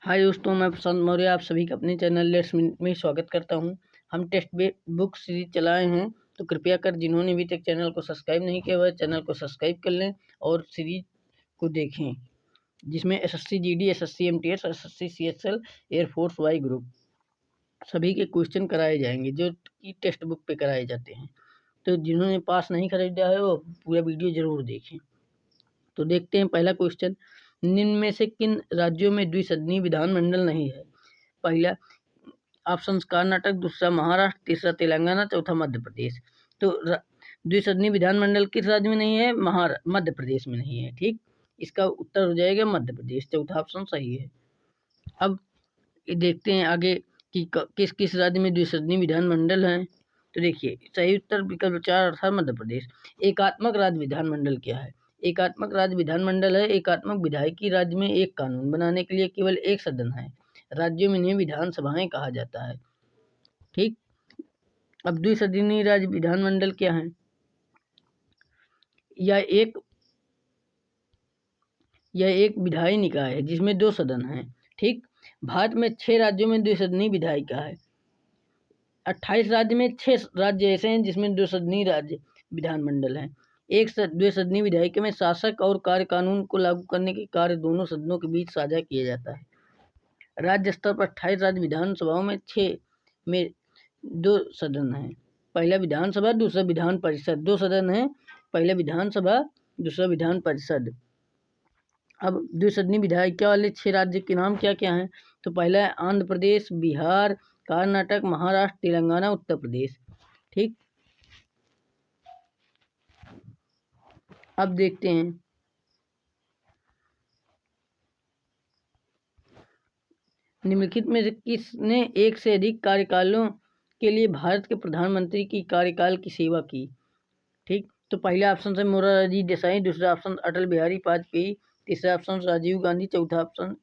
हाय दोस्तों, मैं प्रशांत मौर्य आप सभी का अपने चैनल लेट्स में स्वागत करता हूं। हम टेस्ट बुक सीरीज चलाए हैं, तो कृपया कर जिन्होंने अभी तक चैनल को सब्सक्राइब नहीं किया हुआ है चैनल को सब्सक्राइब कर लें और सीरीज को देखें, जिसमें SSC GD, SSC MTS, SSC CHL, air force Y group सभी के क्वेश्चन कराए जाएंगे जो कि टेक्स्ट बुक पे कराए जाते हैं। तो जिन्होंने पास नहीं खरीदा है वो पूरा वीडियो जरूर देखें। तो देखते हैं पहला क्वेश्चन, निम्न में से किन राज्यों में द्विसदनीय विधानमंडल नहीं है? पहला ऑप्शन कर्नाटक, दूसरा महाराष्ट्र, तीसरा तेलंगाना, चौथा मध्य प्रदेश। तो द्विसदनीय विधानमंडल किस राज्य में नहीं है? मध्य प्रदेश में नहीं है। ठीक, इसका उत्तर हो जाएगा मध्य प्रदेश, चौथा ऑप्शन सही है। अब देखते हैं आगे कि किस किस राज्य में द्विसदनीय विधानमंडल है। तो देखिए सही उत्तर विकल्प 4 अर्थात मध्य प्रदेश। एकात्मक राज्य विधानमंडल क्या है? एकात्मक राज्य विधानमंडल है एकात्मक विधायकी राज्य में एक कानून बनाने के लिए केवल एक सदन है। राज्यों में इन्हें विधानसभाएं कहा जाता है। ठीक, अब द्विसदनीय राज्य विधानमंडल क्या है? यह एक विधायी निकाय है जिसमें 2 सदन हैं। ठीक, भारत में 6 राज्यों में द्विसदनीय विधायिका है। 28 राज्य में 6 राज्य ऐसे हैं जिसमें द्विसदनीय राज्य विधानमंडल है। एक द्विसदनीय विधायिका में शासक और कार्य कानून को लागू करने के कार्य दोनों सदनों के बीच साझा किया जाता है। राज्य स्तर पर 28 राज्य विधानसभाओं में 6 में 2 सदन हैं। पहला विधानसभा, दूसरा विधान परिषद। 2 सदन हैं, पहला विधानसभा, दूसरा विधान परिषद। अब द्विसदनीय विधायिका वाले 6 राज्य के नाम क्या क्या हैं? तो पहला है आंध्र प्रदेश, बिहार, कर्नाटक, महाराष्ट्र, तेलंगाना, उत्तर प्रदेश। ठीक, अब देखते हैं निम्नलिखित में से किसने एक से अधिक कार्यकालों के लिए भारत के प्रधानमंत्री की कार्यकाल की सेवा की? ठीक, तो पहला ऑप्शन है मोरारजी देसाई, दूसरा ऑप्शन अटल बिहारी वाजपेयी, तीसरा ऑप्शन राजीव गांधी, चौथा ऑप्शन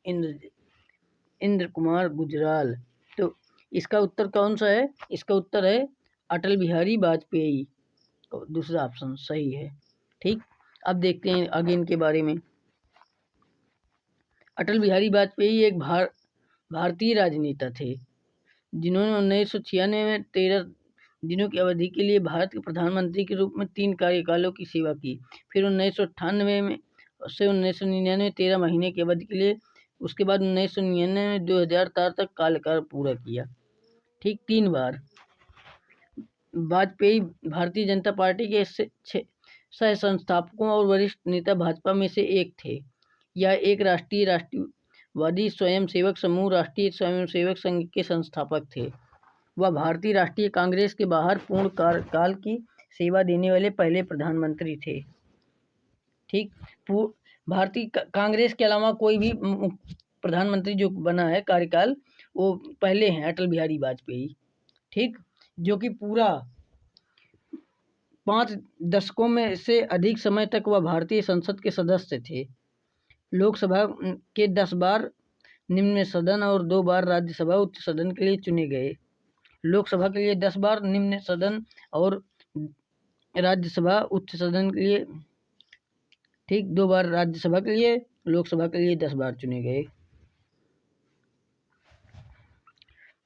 इंद्र कुमार गुजराल। तो इसका उत्तर कौन सा है? इसका उत्तर है अटल बिहारी वाजपेयी, दूसरा ऑप्शन सही है। ठीक, अब देखते हैं आगे इनके बारे में। अटल बिहारी वाजपेयी एक भारतीय राजनेता थे जिन्होंने 1996 में 13 दिनों की अवधि के लिए भारत के प्रधानमंत्री के रूप में 3 कार्यकालों की सेवा की। फिर 1998 में से 1999 13 महीने की अवधि के लिए, उसके बाद 1999 में 2004 तक कार्यकाल पूरा किया। ठीक, 3 बार। वाजपेयी भारतीय जनता पार्टी के सह संस्थापकों और वरिष्ठ नेता भाजपा में से एक थे। यह एक राष्ट्रवादी स्वयंसेवक समूह राष्ट्रीय स्वयंसेवक संघ के संस्थापक थे। वह भारतीय राष्ट्रीय कांग्रेस के बाहर पूर्ण कार्यकाल की सेवा देने वाले पहले प्रधानमंत्री थे। ठीक, भारतीय कांग्रेस के अलावा कोई भी प्रधानमंत्री जो बना है कार्यकाल वो पहले हैं अटल बिहारी वाजपेयी। ठीक, जो कि पूरा 5 दशकों में से अधिक समय तक वह भारतीय संसद के सदस्य थे। लोकसभा के 10 बार निम्न सदन और 2 बार राज्यसभा उच्च सदन के लिए चुने गए। लोकसभा के लिए 10 बार निम्न सदन और राज्यसभा उच्च सदन के लिए, ठीक, 2 बार राज्यसभा के लिए, लोकसभा के लिए 10 बार चुने गए।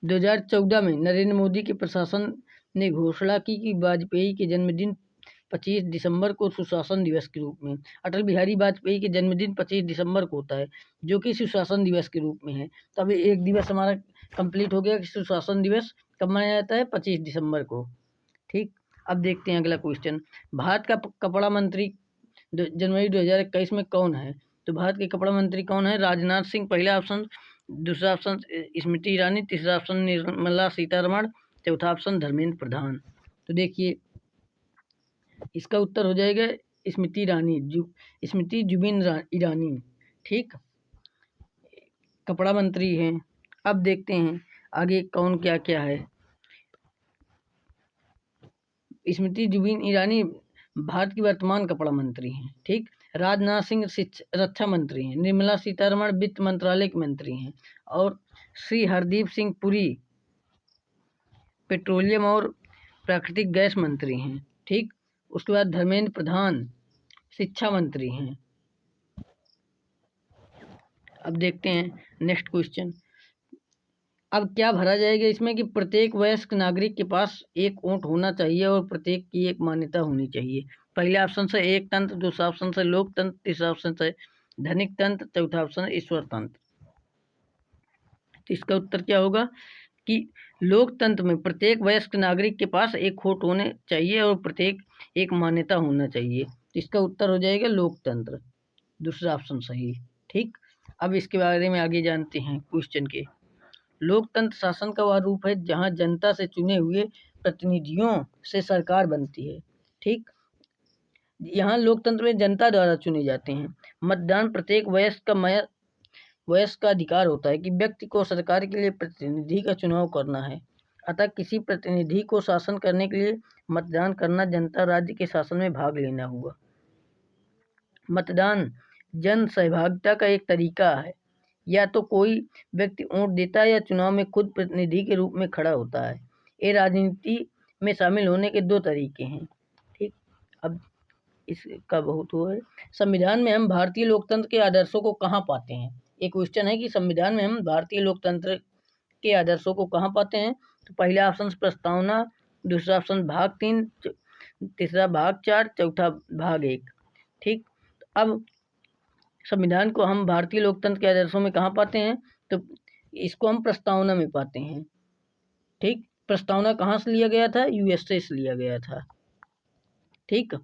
2014 में नरेंद्र मोदी के प्रशासन ने घोषणा की कि वाजपेयी के जन्मदिन 25 दिसंबर को सुशासन दिवस के रूप में, अटल बिहारी वाजपेयी के जन्मदिन 25 दिसंबर को होता है जो कि सुशासन दिवस के रूप में है। तो अभी एक दिवस हमारा कंप्लीट हो गया कि सुशासन दिवस कब मनाया जाता है? 25 दिसंबर को। ठीक, अब देखते हैं अगला क्वेश्चन। भारत का कपड़ा मंत्री जनवरी 2021 में कौन है? तो भारत के कपड़ा मंत्री कौन है? राजनाथ सिंह पहला ऑप्शन, दूसरा ऑप्शन स्मृति ईरानी, तीसरा ऑप्शन निर्मला सीतारमण, चौथा ऑप्शन धर्मेंद्र प्रधान। तो देखिए इसका उत्तर हो जाएगा स्मृति ईरानी, स्मृति जुबिन ईरानी। ठीक, कपड़ा मंत्री हैं। अब देखते हैं आगे कौन क्या क्या है। स्मृति जुबिन ईरानी भारत की वर्तमान कपड़ा मंत्री हैं। ठीक, राजनाथ सिंह रक्षा मंत्री हैं, निर्मला सीतारमण वित्त मंत्रालय के मंत्री हैं और श्री हरदीप सिंह पुरी पेट्रोलियम और प्राकृतिक गैस मंत्री हैं। ठीक, उसके बाद धर्मेंद्र प्रधान शिक्षा मंत्री हैं। अब देखते हैं नेक्स्ट क्वेश्चन। अब क्या भरा जाएगा इसमें कि प्रत्येक वयस्क नागरिक के पास एक वोट होना चाहिए और प्रत्येक की एक मान्यता होनी चाहिए। पहले ऑप्शन से एक तंत्र, दूसरा ऑप्शन से लोकतंत्र, तीसरा ऑप्शन से धनिक तंत्र, चौथा ऑप्शन ईश्वर तंत्र। तो इसका उत्तर क्या होगा कि लोकतंत्र में प्रत्येक वयस्क नागरिक के पास एक वोट होने चाहिए और प्रत्येक एक मान्यता होना चाहिए। तो इसका उत्तर हो जाएगा लोकतंत्र, दूसरा ऑप्शन सही। ठीक, अब इसके बारे में आगे जानते हैं क्वेश्चन के। लोकतंत्र शासन का वह रूप है जहां जनता से चुने हुए प्रतिनिधियों से सरकार बनती है। ठीक, यहाँ लोकतंत्र में जनता द्वारा चुने जाते हैं। मतदान प्रत्येक वयस्क का अधिकार होता है कि व्यक्ति को सरकार के लिए प्रतिनिधि का चुनाव करना है। अतः किसी प्रतिनिधि को शासन करने के लिए मतदान करना जनता राज्य के शासन में भाग लेना हुआ। मतदान जन सहभागिता का एक तरीका है। या तो कोई व्यक्ति वोट देता है या चुनाव में खुद प्रतिनिधि के रूप में खड़ा होता है। ये राजनीति में शामिल होने के दो तरीके हैं। ठीक, अब इसका बहुत वो है। संविधान में हम भारतीय लोकतंत्र के आदर्शों को कहाँ पाते हैं? एक क्वेश्चन है कि संविधान में हम भारतीय लोकतंत्र के आदर्शों को कहाँ पाते हैं। तो पहला ऑप्शन प्रस्तावना, दूसरा ऑप्शन भाग 3, तीसरा भाग 4, चौथा भाग 1। ठीक, अब संविधान को हम भारतीय लोकतंत्र के आदर्शों में कहाँ पाते हैं? तो इसको हम प्रस्तावना में पाते हैं। ठीक, प्रस्तावना कहाँ से लिया गया था? यूएसए से लिया गया था। ठीक,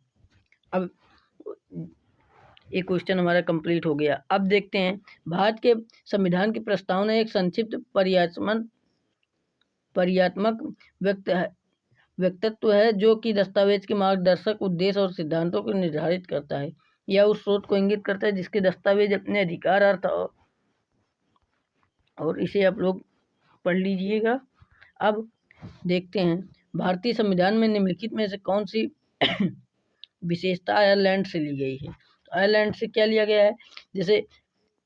अब एक क्वेश्चन हमारा कंप्लीट हो गया। अब देखते हैं भारत के संविधान की प्रस्तावना एक संक्षिप्त पर्यात्मक व्यक्तित्व है जो कि दस्तावेज के मार्गदर्शक उद्देश्य और सिद्धांतों को निर्धारित करता है। यह उस स्रोत को इंगित करता है जिसके दस्तावेज अपने अधिकार, अर्थ और इसे आप लोग पढ़ लीजिएगा। अब देखते हैं भारतीय संविधान में निम्नलिखित में से कौन सी विशेषता आयरलैंड से ली गई है। तो आयरलैंड से क्या लिया गया है? जैसे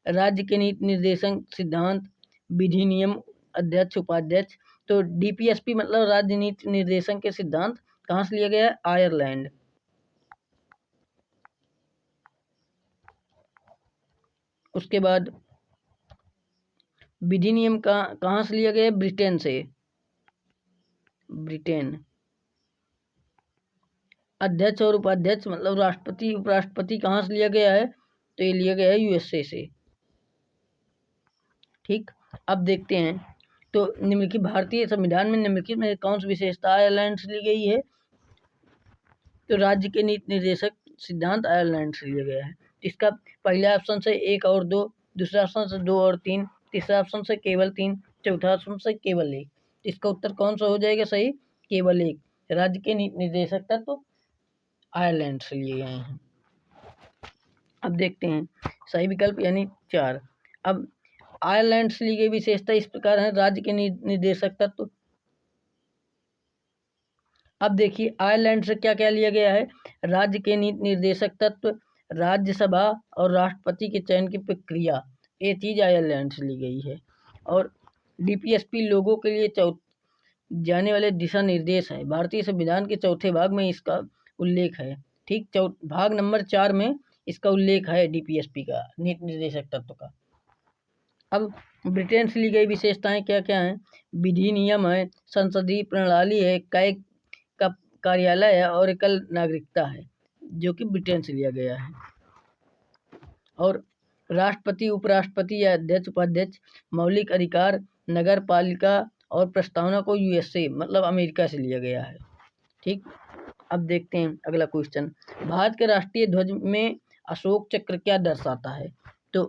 राज्य के नीति निर्देशन सिद्धांत, विधि नियम, अध्यक्ष उपाध्यक्ष। तो डीपीएसपी मतलब राज्य नीति निर्देशन के सिद्धांत कहाँ से लिया गया है? आयरलैंड। उसके बाद विधि नियम कहाँ से लिया गया है? ब्रिटेन से, ब्रिटेन। अध्यक्ष और उपाध्यक्ष मतलब राष्ट्रपति उपराष्ट्रपति कहाँ से लिया गया है? तो ये लिया गया है यूएसए से। ठीक, अब देखते हैं तो निम्नलिखित भारतीय संविधान में निम्नलिखित में कौन सी विशेषता आयरलैंड से ली गई है? तो राज्य के नीति निर्देशक सिद्धांत आयरलैंड से लिया गया है। इसका पहला ऑप्शन से 1 और 2, दूसरा ऑप्शन से 2 और 3, तीसरा ऑप्शन से केवल 3, चौथा ऑप्शन से केवल 1। इसका उत्तर कौन सा हो जाएगा सही? केवल 1। राज्य के नीति निर्देशक तत्व आयरलैंड से लिए गए हैं। अब देखते हैं सही विकल्प यानी 4। अब आयरलैंड से ली गई विशेषता इस प्रकार है। राज्य के निर्देशक तत्व। अब देखिए आयरलैंड से क्या क्या लिया गया है? राज्य के नीति निर्देशक तत्व, राज्यसभा और राष्ट्रपति के चयन की प्रक्रिया, ये चीज आयरलैंड से ली गई है। और डीपीएसपी लोगों के लिए जाने वाले दिशा निर्देश है। भारतीय संविधान के चौथे भाग में इसका उल्लेख है। ठीक, भाग नंबर 4 में इसका उल्लेख है डीपीएसपी का, नीति निर्देशक तत्व का। अब ब्रिटेन से ली गई विशेषताएं क्या क्या हैं? विधि नियम है, संसदीय प्रणाली है, कायिक का कार्यालय है और एकल नागरिकता है, जो कि ब्रिटेन से लिया गया है। और राष्ट्रपति उपराष्ट्रपति या अध्यक्ष उपाध्यक्ष, मौलिक अधिकार, नगर पालिका और प्रस्तावना को यूएसए मतलब अमेरिका से लिया गया है। ठीक, अब देखते हैं अगला क्वेश्चन। भारत के राष्ट्रीय ध्वज में अशोक चक्र क्या दर्शाता है? तो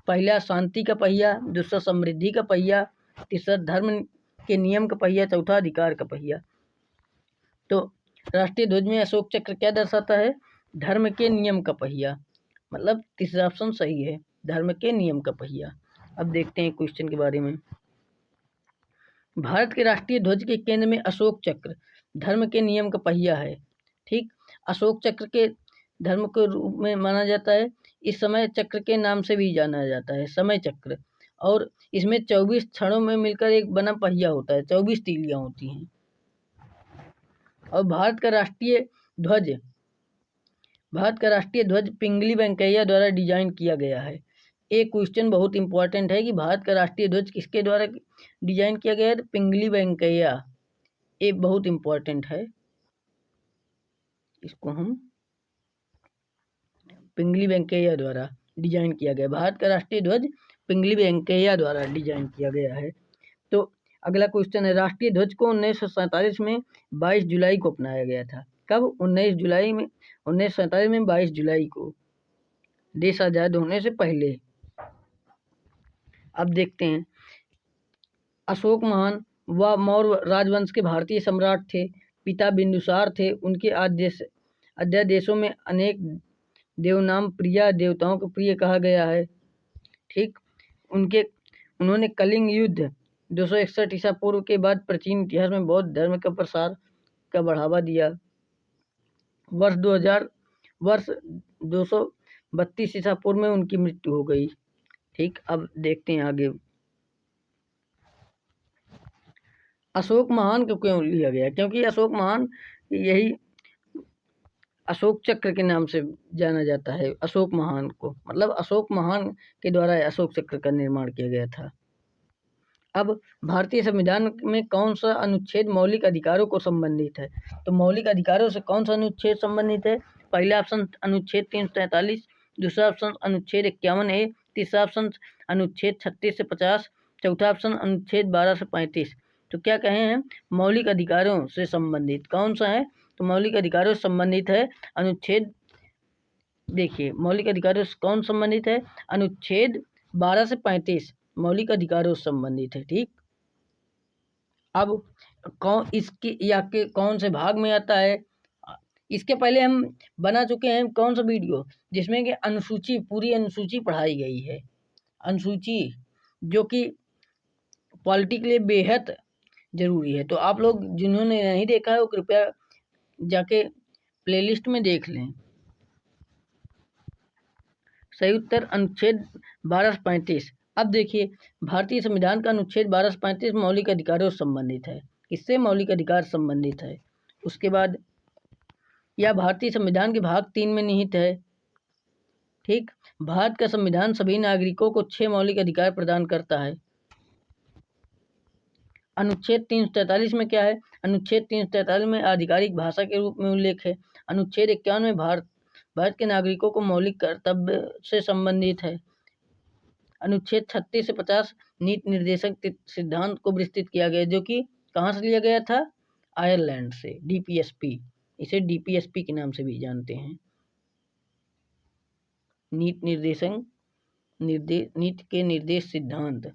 पहला शांति का पहिया, दूसरा समृद्धि का पहिया, तीसरा धर्म के नियम का पहिया, चौथा अधिकार का पहिया। तो राष्ट्रीय ध्वज में अशोक चक्र क्या दर्शाता है? धर्म के नियम का पहिया, मतलब तीसरा ऑप्शन सही है, धर्म के नियम का पहिया। अब देखते हैं क्वेश्चन के बारे में। भारत के राष्ट्रीय ध्वज के केंद्र में अशोक चक्र धर्म के नियम का पहिया है। ठीक, अशोक चक्र के धर्म के रूप में माना जाता है। इस समय चक्र के नाम से भी जाना जाता है, समय चक्र। और इसमें 24 क्षणों में मिलकर एक बना पहिया होता है, 24 तीलियां होती हैं। और भारत का राष्ट्रीय ध्वज पिंगली वेंकैया द्वारा डिजाइन किया गया है। एक क्वेश्चन बहुत इंपॉर्टेंट है कि भारत का राष्ट्रीय ध्वज किसके द्वारा डिजाइन किया गया है? तो पिंगली वेंकैया, ये बहुत इंपॉर्टेंट है, इसको हम पिंगली वेंकैया द्वारा डिजाइन किया गया। भारत का राष्ट्रीय ध्वज पिंगली वेंकैया द्वारा डिजाइन किया गया है। तो अगला क्वेश्चन है, राष्ट्रीय ध्वज को 1947 में 22 जुलाई को अपनाया गया था। कब? 1947 में 22 जुलाई को, देश आजाद होने से पहले। अब देखते हैं, अशोक महान व मौर्य राजवंश के भारतीय सम्राट थे। पिता बिंदुसार थे। उनके अध्यादेशों में अनेक देवनाम प्रिय देवताओं को प्रिय कहा गया है। ठीक, उन्होंने कलिंग युद्ध 261 ईसा पूर्व के बाद प्राचीन इतिहास में बौद्ध धर्म का प्रसार का बढ़ावा दिया। वर्ष 232 ईसा पूर्व में उनकी मृत्यु हो गई। ठीक, अब देखते हैं आगे, अशोक महान को क्यों लिया गया? क्योंकि अशोक महान, यही अशोक चक्र के नाम से जाना जाता है। अशोक महान को, मतलब अशोक महान के द्वारा अशोक चक्र का निर्माण किया गया था। अब भारतीय संविधान में कौन सा अनुच्छेद मौलिक अधिकारों को संबंधित है? तो मौलिक अधिकारों से कौन सा अनुच्छेद संबंधित है? पहला ऑप्शन अनुच्छेद 343, दूसरा ऑप्शन अनुच्छेद 51A, तीसरा ऑप्शन अनुच्छेद 36 से 50, चौथा ऑप्शन अनुच्छेद 12 से 35। तो क्या कहे हैं? मौलिक अधिकारों से संबंधित कौन सा है? तो मौलिक अधिकारों से संबंधित है अनुच्छेद, देखिए मौलिक अधिकारों से कौन संबंधित है? अनुच्छेद 12 से 35 मौलिक अधिकारों से संबंधित है। ठीक, अब कौन से भाग में आता है? इसके पहले हम बना चुके हैं कौन सा वीडियो, जिसमें कि अनुसूची, पूरी अनुसूची पढ़ाई गई है। अनुसूची जो कि पॉलिटी के लिए बेहद जरूरी है। तो आप लोग जिन्होंने नहीं देखा है वो कृपया जाके प्लेलिस्ट में देख लें। सही उत्तर अनुच्छेद 12 से 35। अब देखिए, भारतीय संविधान का अनुच्छेद 12 से 35 मौलिक अधिकारों से संबंधित है। किससे मौलिक अधिकार संबंधित है? उसके बाद यह भारतीय संविधान के भाग 3 में निहित है। ठीक, भारत का संविधान सभी नागरिकों को 6 मौलिक अधिकार प्रदान करता है। अनुच्छेद 343 में क्या है? अनुच्छेद 343 में आधिकारिक भाषा के रूप में उल्लेख है। अनुच्छेद 51 में भारत के नागरिकों को मौलिक कर्तव्य से संबंधित है। अनुच्छेद 36 से 50 नीति निर्देशक सिद्धांत को विस्तृत किया गया, जो कि कहाँ से लिया गया था? आयरलैंड से, डीपीएसपी, इसे डीपीएसपी के नाम से भी जानते हैं, नीति के निर्देश सिद्धांत।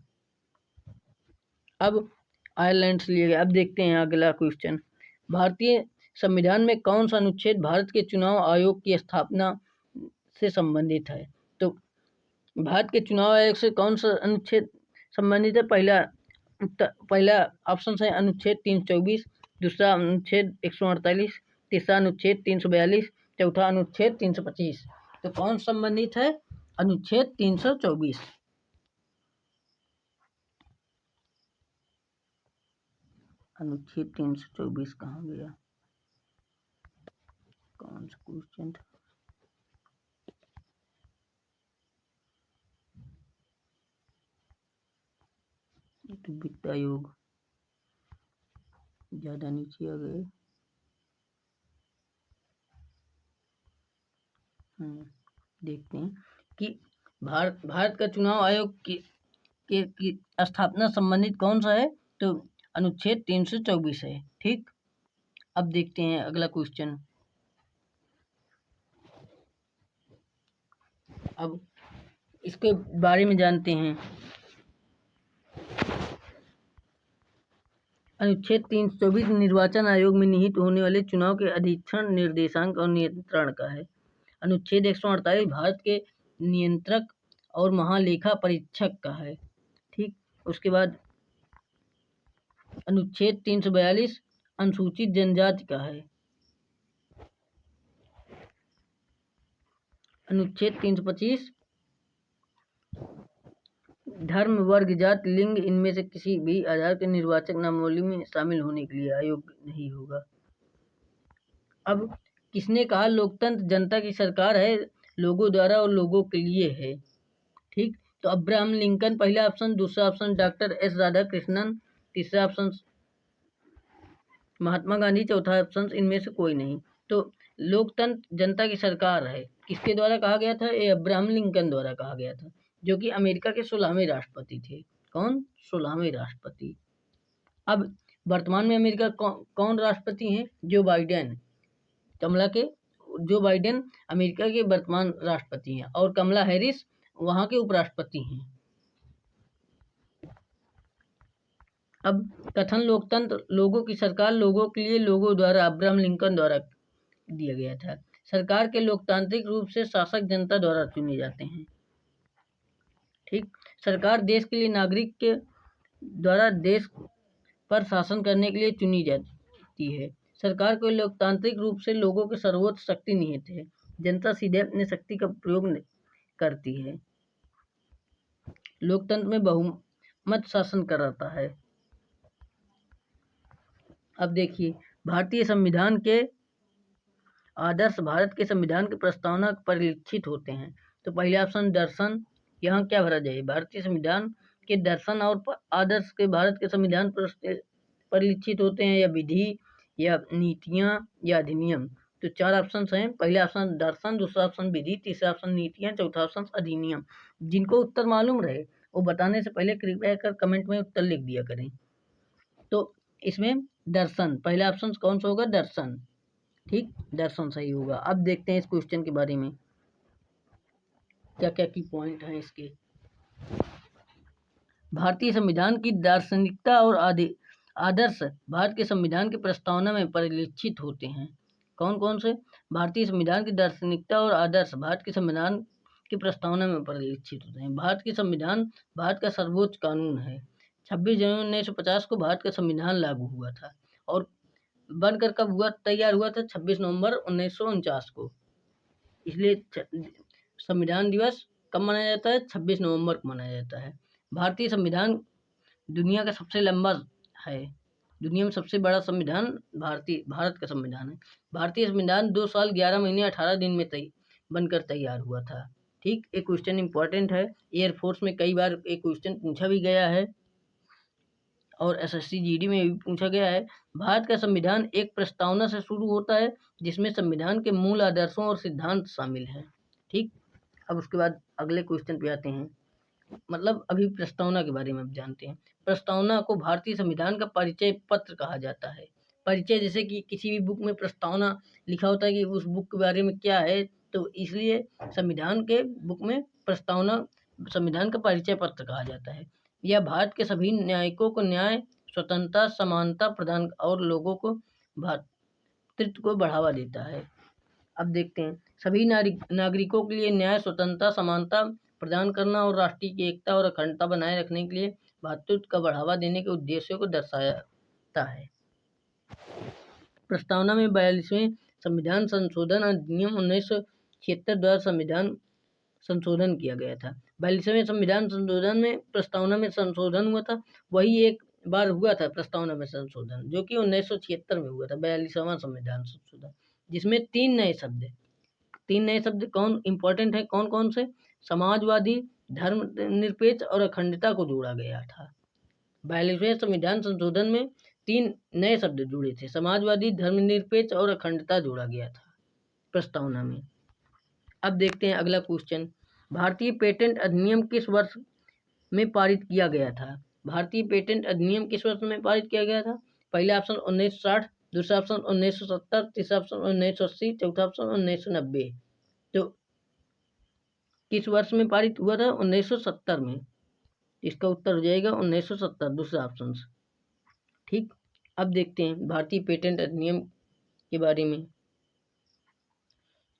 अब आयरलैंड से लिया गया। अब देखते हैं अगला क्वेश्चन, भारतीय संविधान में कौन सा अनुच्छेद भारत के चुनाव आयोग की स्थापना से संबंधित है? तो भारत के चुनाव आयोग से कौन सा अनुच्छेद संबंधित है? पहला ऑप्शन है अनुच्छेद 324, दूसरा अनुच्छेद 148, तीसरा अनुच्छेद 342, चौथा अनुच्छेद 325। तो कौन संबंधित है? अनुच्छेद 324। अनुच्छेद 324 कहाँ गया? कौन सा क्वेश्चन था? तो वित्त आयोग ज्यादा नीचे आ गए। देखते हैं कि भारत का चुनाव आयोग की स्थापना संबंधित कौन सा है? तो अनुच्छेद 324 है। ठीक, अब देखते हैं अगला क्वेश्चन। अब इसके बारे में जानते हैं। अनुच्छेद 324 निर्वाचन आयोग में निहित होने वाले चुनाव के अधीक्षण, निर्देशांक और नियंत्रण का है। अनुच्छेद 148 भारत के नियंत्रक और महालेखा परीक्षक का है। ठीक, उसके बाद अनुच्छेद 342 अनुसूचित जनजाति का है। अनुच्छेद 325 धर्म, वर्ग, जाति, लिंग इनमें से किसी भी आधार के निर्वाचक नामावली में शामिल होने के लिए अयोग्य नहीं होगा। अब किसने कहा लोकतंत्र जनता की सरकार है, लोगों द्वारा और लोगों के लिए है? ठीक, तो अब्राहम लिंकन पहला ऑप्शन, दूसरा ऑप्शन डॉक्टर एस राधाकृष्णन, तीसरा ऑप्शन महात्मा गांधी, चौथा ऑप्शन इनमें से कोई नहीं। तो लोकतंत्र जनता की सरकार है, किसके द्वारा कहा गया था? ये अब्राहम लिंकन द्वारा कहा गया था, जो कि अमेरिका के 16वें राष्ट्रपति थे। कौन? 16वें राष्ट्रपति। अब वर्तमान में अमेरिका कौन राष्ट्रपति हैं? जो बाइडेन, कमला के जो बाइडेन अमेरिका के वर्तमान राष्ट्रपति हैं और कमला हैरिस वहाँ के उपराष्ट्रपति हैं। अब कथन लोकतंत्र लोगों की सरकार, लोगों के लिए, लोगों द्वारा, अब्राहम लिंकन द्वारा दिया गया था। सरकार के लोकतांत्रिक रूप से शासक जनता द्वारा चुने जाते हैं। ठीक, सरकार देश के लिए नागरिक के द्वारा देश पर शासन करने के लिए चुनी जाती है। सरकार को लोकतांत्रिक रूप से लोगों के सर्वोच्च शक्ति निहित है। जनता सीधे अपनी शक्ति का प्रयोग करती है। लोकतंत्र में बहुमत शासन कराता है। अब देखिए, भारतीय संविधान के आदर्श भारत के संविधान की प्रस्तावना परिलक्षित होते हैं। तो पहला ऑप्शन दर्शन, यहाँ क्या भरा जाए? भारतीय संविधान के दर्शन और आदर्श के भारत के संविधान परिलक्षित होते हैं, या विधि, या नीतियाँ, या अधिनियम। तो 4 ऑप्शन हैं। पहला ऑप्शन दर्शन, दूसरा ऑप्शन विधि, तीसरा ऑप्शन नीतियाँ, चौथा ऑप्शन अधिनियम। जिनको उत्तर मालूम रहे वो बताने से पहले कृपया कर कमेंट में उत्तर लिख दिया करें। तो इसमें दर्शन, पहला ऑप्शन कौन सा होगा? दर्शन। ठीक, दर्शन सही होगा। अब देखते हैं इस क्वेश्चन के बारे में क्या क्या की पॉइंट हैं इसके। भारतीय संविधान की दार्शनिकता और आदर्श भारत के संविधान की प्रस्तावना में परिलक्षित होते हैं। कौन कौन से? भारतीय संविधान की दार्शनिकता और आदर्श भारत के संविधान की प्रस्तावना में परिलक्षित होते हैं। भारत की संविधान भारत का सर्वोच्च कानून है। 26 जनवरी 1950 को भारत का संविधान लागू हुआ था और बनकर कब हुआ, तैयार हुआ था? 26 नवंबर 1949 को। इसलिए संविधान दिवस कब मनाया जाता है? 26 नवंबर को मनाया जाता है। भारतीय संविधान दुनिया का सबसे लंबा है। दुनिया में सबसे बड़ा संविधान भारत का संविधान है। भारतीय संविधान 2 साल 11 महीने 18 दिन में बनकर तैयार हुआ था। ठीक, एक क्वेश्चन इंपॉर्टेंट है, एयरफोर्स में कई बार एक क्वेश्चन पूछा भी गया है और SSC GD में भी पूछा गया है। भारत का संविधान एक प्रस्तावना से शुरू होता है जिसमें संविधान के मूल आदर्शों और सिद्धांत शामिल हैं। ठीक, अब उसके बाद अगले क्वेश्चन पे आते हैं। मतलब अभी प्रस्तावना के बारे में अब जानते हैं। प्रस्तावना को भारतीय संविधान का परिचय पत्र कहा जाता है। परिचय, जैसे कि किसी भी बुक में प्रस्तावना लिखा होता है कि उस बुक के बारे में क्या है, तो इसलिए संविधान के बुक में प्रस्तावना संविधान का परिचय पत्र कहा जाता है। यह भारत के सभी न्यायिकों को न्याय, स्वतंत्रता, समानता प्रदान और लोगों को भातृत्व को बढ़ावा देता है। अब देखते हैं, सभी नागरिकों के लिए न्याय, स्वतंत्रता, समानता प्रदान करना और राष्ट्रीय एकता और अखंडता बनाए रखने के लिए भातृत्व का बढ़ावा देने के उद्देश्यों को दर्शाता है। प्रस्तावना में 42वें संविधान संशोधन अधिनियम 1976 द्वारा संविधान संशोधन किया गया था। 42वें संविधान संशोधन में प्रस्तावना में संशोधन हुआ था। वही एक बार हुआ था प्रस्तावना में संशोधन, जो कि 1976 में हुआ था, 42वां संविधान संशोधन, जिसमें 3 नए शब्द कौन इंपॉर्टेंट है, कौन कौन से? समाजवादी, धर्मनिरपेक्ष और अखंडता को जोड़ा गया था। 42वें संविधान संशोधन में 3 नए शब्द जुड़े थे, समाजवादी, धर्मनिरपेक्ष और अखंडता जोड़ा गया था प्रस्तावना में। अब देखते हैं अगला क्वेश्चन, भारतीय पेटेंट अधिनियम किस वर्ष में पारित किया गया था? भारतीय पेटेंट अधिनियम किस वर्ष में पारित किया गया था? पहला ऑप्शन 1960, दूसरा ऑप्शन 1970, तीसरा ऑप्शन 1980, चौथा ऑप्शन 1990। तो किस वर्ष में पारित हुआ था? 1970 में। इसका उत्तर हो जाएगा 1970, दूसरा ऑप्शन। ठीक, अब देखते हैं भारतीय पेटेंट अधिनियम के बारे में।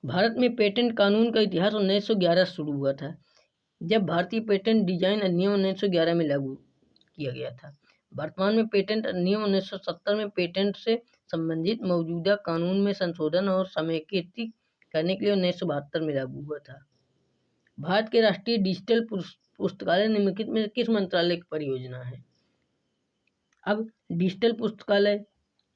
भारत में पेटेंट कानून का इतिहास 1911 शुरू हुआ था, जब भारतीय पेटेंट डिजाइन अधिनियम 1911 में लागू किया गया था। वर्तमान में पेटेंट अधिनियम 1970 में पेटेंट से संबंधित मौजूदा कानून में संशोधन और समेकित करने के लिए 1972 में लागू हुआ था। भारत के राष्ट्रीय डिजिटल पुस्तकालय निम्नलिखित में किस मंत्रालय की परियोजना है? अब डिजिटल पुस्तकालय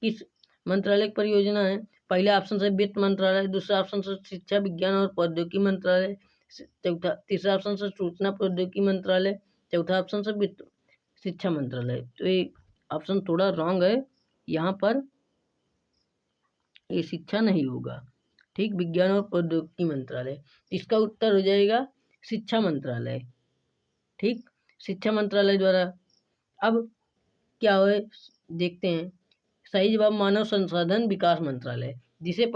किस मंत्रालय की परियोजना है? पहला ऑप्शन है वित्त मंत्रालय, दूसरा ऑप्शन है शिक्षा, विज्ञान और प्रौद्योगिकी मंत्रालय, चौथा तीसरा ऑप्शन से सूचना प्रौद्योगिकी मंत्रालय, चौथा ऑप्शन से वित्त शिक्षा मंत्रालय। तो ये ऑप्शन थोड़ा रॉन्ग है, यहाँ पर ये शिक्षा नहीं होगा। ठीक, विज्ञान और प्रौद्योगिकी मंत्रालय, इसका उत्तर हो जाएगा शिक्षा मंत्रालय। ठीक, शिक्षा मंत्रालय द्वारा। अब क्या है देखते हैं। सही जवाब मानव संसाधन विकास मंत्रालय, जिसे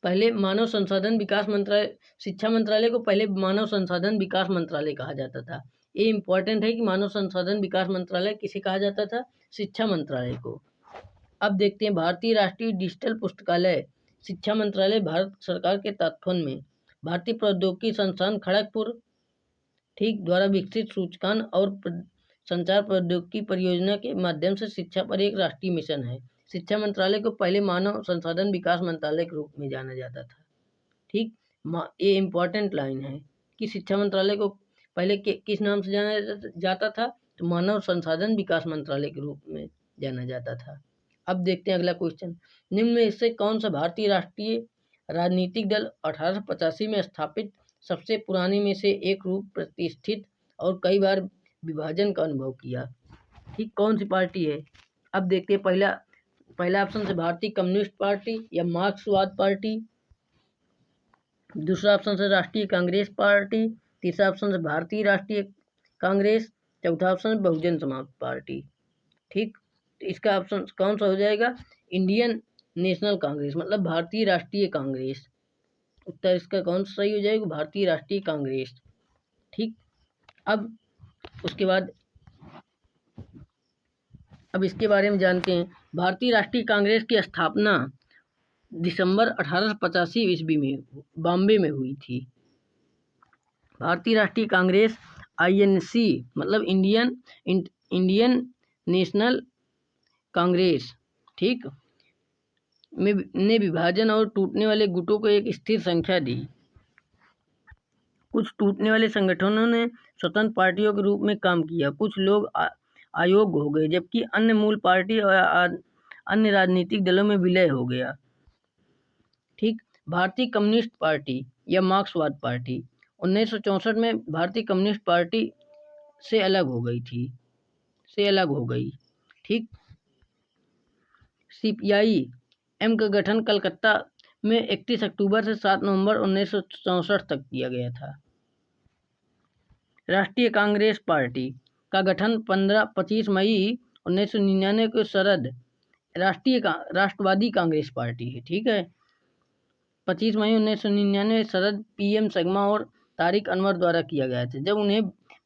पहले मानव संसाधन विकास मंत्रालय, शिक्षा मंत्रालय को पहले मानव संसाधन विकास मंत्रालय कहा जाता था। ये इम्पोर्टेंट है कि मानव संसाधन विकास मंत्रालय किसे कहा जाता था, शिक्षा मंत्रालय को। अब देखते हैं भारतीय राष्ट्रीय डिजिटल पुस्तकालय शिक्षा मंत्रालय भारत सरकार के तत्वावधान में भारतीय प्रौद्योगिकी संस्थान खड़गपुर ठीक द्वारा विकसित सूचकांक और संचार प्रौद्योगिकी परियोजना के माध्यम से शिक्षा पर एक राष्ट्रीय मिशन है। शिक्षा मंत्रालय को पहले मानव संसाधन विकास मंत्रालय के रूप में जाना जाता था। ठीक, ये इम्पोर्टेंट लाइन है कि शिक्षा मंत्रालय को पहले किस नाम से जाना जाता था, तो मानव संसाधन विकास मंत्रालय के रूप में जाना जाता था। अब देखते हैं अगला क्वेश्चन। निम्न में इससे कौन सा भारतीय राष्ट्रीय राजनीतिक दल 1885 में स्थापित सबसे पुराने में से एक रूप प्रतिष्ठित और कई बार विभाजन का अनुभव किया? ठीक, कौन सी पार्टी है? अब देखते हैं। पहला ऑप्शन से भारतीय कम्युनिस्ट पार्टी या मार्क्सवाद पार्टी, दूसरा ऑप्शन से राष्ट्रीय कांग्रेस पार्टी, तीसरा ऑप्शन से भारतीय राष्ट्रीय कांग्रेस, चौथा ऑप्शन बहुजन समाज पार्टी। ठीक, इसका ऑप्शन कौन सा हो जाएगा? इंडियन नेशनल कांग्रेस, मतलब भारतीय राष्ट्रीय कांग्रेस। उत्तर इसका कौन सा सही हो जाएगा? भारतीय राष्ट्रीय कांग्रेस। ठीक, अब इसके बारे में जानते हैं। भारतीय राष्ट्रीय कांग्रेस की स्थापना दिसंबर 1885 ईस्वी में बॉम्बे में हुई थी। भारतीय राष्ट्रीय कांग्रेस INC मतलब इंडियन नेशनल कांग्रेस ठीक ने विभाजन और टूटने वाले गुटों को एक स्थिर संख्या दी। कुछ टूटने वाले संगठनों ने स्वतंत्र पार्टियों के रूप में काम किया, कुछ लोग अयोग्य हो गए, जबकि अन्य मूल पार्टी और अन्य राजनीतिक दलों में विलय हो गया। ठीक, भारतीय कम्युनिस्ट पार्टी या मार्क्सवाद पार्टी 1964 में भारतीय कम्युनिस्ट पार्टी से अलग हो गई। ठीक, CPI-M का गठन कलकत्ता में 31 अक्टूबर से 7 नवंबर 1964 तक किया गया था। राष्ट्रीय कांग्रेस पार्टी का गठन 25 मई 1999 को राष्ट्रवादी कांग्रेस पार्टी है। ठीक है, 25 मई 1999 शरद PM संगमा और तारिक अनवर द्वारा किया गया था, जब उन्हें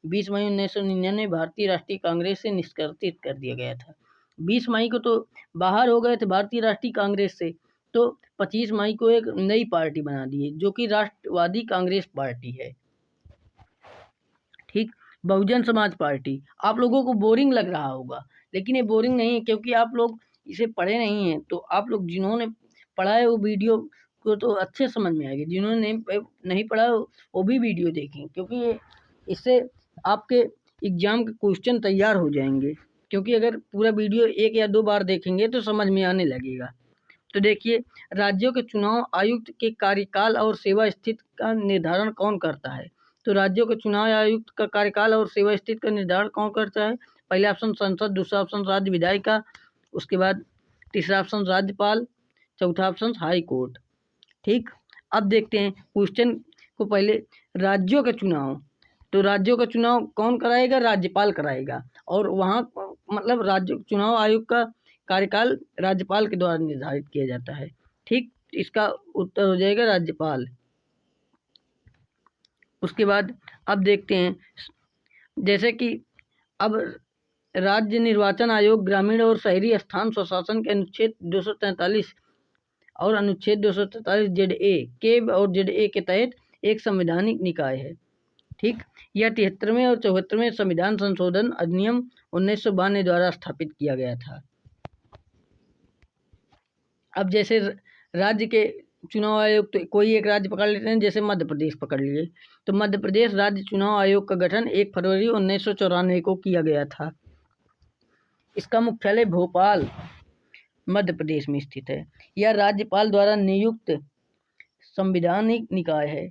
20 मई 1999 भारतीय राष्ट्रीय कांग्रेस से निष्कासित कर दिया गया था। 20 मई को तो बाहर हो गए थे भारतीय राष्ट्रीय कांग्रेस से, तो 25 मई को एक नई पार्टी बना दी जो कि राष्ट्रवादी कांग्रेस पार्टी है। ठीक, बहुजन समाज पार्टी आप लोगों को बोरिंग लग रहा होगा, लेकिन ये बोरिंग नहीं है, क्योंकि आप लोग इसे पढ़े नहीं हैं। तो आप लोग जिन्होंने पढ़ा है वो वीडियो को तो अच्छे समझ में आएगी, जिन्होंने नहीं पढ़ा वो भी वीडियो देखें, क्योंकि इससे आपके एग्जाम के क्वेश्चन तैयार हो जाएंगे। क्योंकि अगर पूरा वीडियो 1 या 2 बार देखेंगे तो समझ में आने लगेगा। तो देखिए, राज्यों के चुनाव आयुक्त के कार्यकाल और सेवा स्थिति का निर्धारण कौन करता है? तो राज्यों के चुनाव आयुक्त का कार्यकाल और सेवा स्थिति का निर्धारण कौन करता है? पहला ऑप्शन संसद, दूसरा ऑप्शन राज्य विधायिका, उसके बाद तीसरा ऑप्शन राज्यपाल, चौथा ऑप्शन हाई कोर्ट। ठीक, अब देखते हैं क्वेश्चन को। पहले राज्यों के चुनाव, तो राज्यों का चुनाव कौन कराएगा? राज्यपाल कराएगा, और वहाँ मतलब राज्य चुनाव आयोग का कार्यकाल राज्यपाल के द्वारा निर्धारित किया जाता है। ठीक, इसका उत्तर हो जाएगा राज्यपाल। उसके बाद अब देखते हैं, जैसे कि अब राज्य निर्वाचन आयोग ग्रामीण और शहरी स्थान स्वशासन के अनुच्छेद 243 और अनुच्छेद 243 ZA के और ZA के तहत एक संवैधानिक निकाय है। ठीक, यह 73वें और 74वें संविधान संशोधन अधिनियम 1992 द्वारा स्थापित किया गया था। अब जैसे राज्य के चुनाव आयोग, तो कोई एक राज्य पकड़ लेते हैं, जैसे मध्य प्रदेश पकड़ लिए, तो मध्य प्रदेश राज्य चुनाव आयोग का गठन 1 फरवरी 1994 को किया गया था। इसका मुख्यालय भोपाल मध्य प्रदेश में स्थित है। यह राज्यपाल द्वारा नियुक्त संवैधानिक निकाय है।